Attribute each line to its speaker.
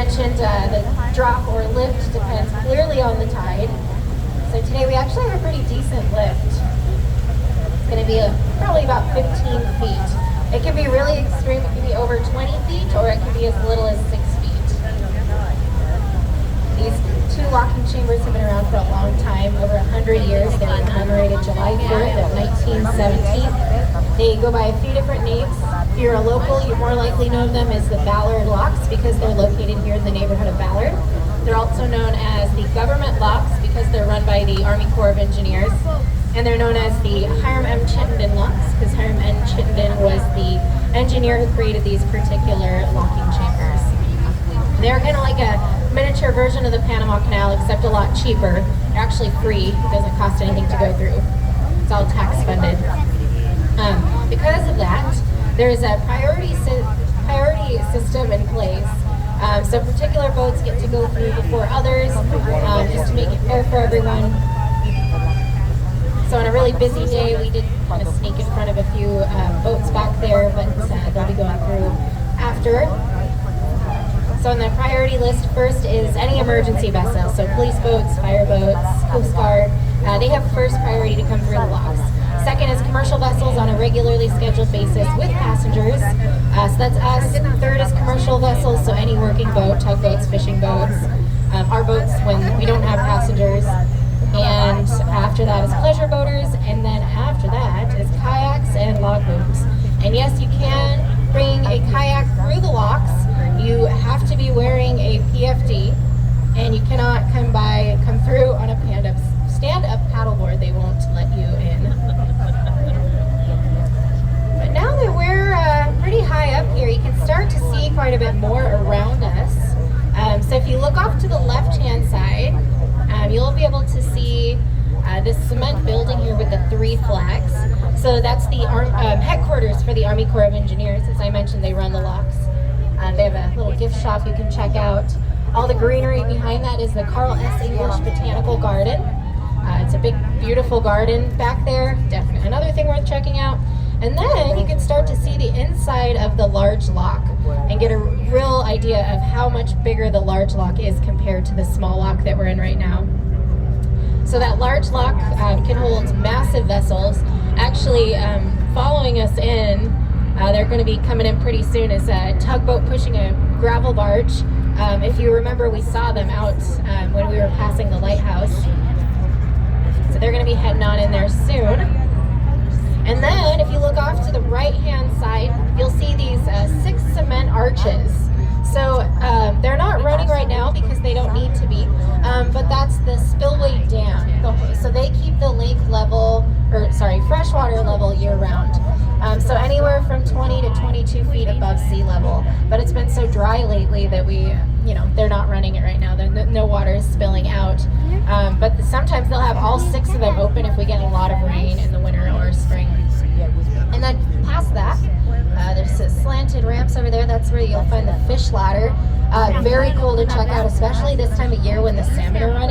Speaker 1: mentioned, the drop or lift depends clearly on the tide. So today we actually have a pretty decent lift. It's going to be probably about 15 feet. It can be really extreme. It can be over 20 feet, or it can be as little as 6 feet. These two locking chambers have been around for a long time, over 100 years. They were inaugurated July 4th of 1917. They go by a few different names. If you're a local, you more likely know them as the Bothell Locks because they're located here in the neighborhood of Ballard. They're also known as the Government Locks because they're run by the Army Corps of Engineers. And they're known as the Hiram M. Chittenden Locks because Hiram M. Chittenden was the engineer who created these particular locking chambers. They're kind of like a miniature version of the Panama Canal, except a lot cheaper. They're actually free. It doesn't cost anything to go through. It's all tax funded. Because of that, there's a priority system in place. So particular boats get to go through before others, just to make it fair for everyone. So on a really busy day, we did kind of sneak in front of a few boats back there, but they'll be going through after. So on the priority list, first is any emergency vessel. So police boats, fire boats, Coast Guard, they have first priority to come through the locks. Second is commercial vessels on a regularly scheduled basis with passengers. So that's us. Third is commercial vessels, so any working boat, tugboats, fishing boats, our boats when we don't have passengers. And after that is pleasure boaters, and then after that is kayaks and logboats. And yes, you can bring a kayak through the locks. You have to be wearing a PFD, and you cannot come through on a stand-up paddleboard. They won't let you in. But now that we're pretty high up here, you can start to see quite a bit more around us. So if you look off to the left-hand side, you'll be able to see this cement building here with the 3 flags. So that's the headquarters for the Army Corps of Engineers. As I mentioned, they run the locks. They have a little gift shop you can check out. All the greenery behind that is the Carl S. English Botanical Garden. It's a big, beautiful garden back there. Definitely another thing worth checking out. And then you can start to see the inside of the large lock and get a real idea of how much bigger the large lock is compared to the small lock that we're in right now. So that large lock can hold massive vessels. Actually, following us in, they're going to be coming in pretty soon is a tugboat pushing a gravel barge. If you remember, we saw them out when we were passing the lighthouse. So they're going to be heading on in there soon. And then if you look off to the right-hand side, you'll see these 6 cement arches. So they're not running right now because they don't need to be, but that's the spillway dam. So they keep the lake level, freshwater level year-round. So anywhere from 20 to 22 feet above sea level. But it's been so dry lately that they're not running it right now. No water is spilling out. But sometimes they'll have all 6 of them open if we get a lot of rain in the winter or spring. And then past that, there's slanted ramps over there. That's where you'll find the fish ladder. Very cool to check out, especially this time of year when the salmon are running.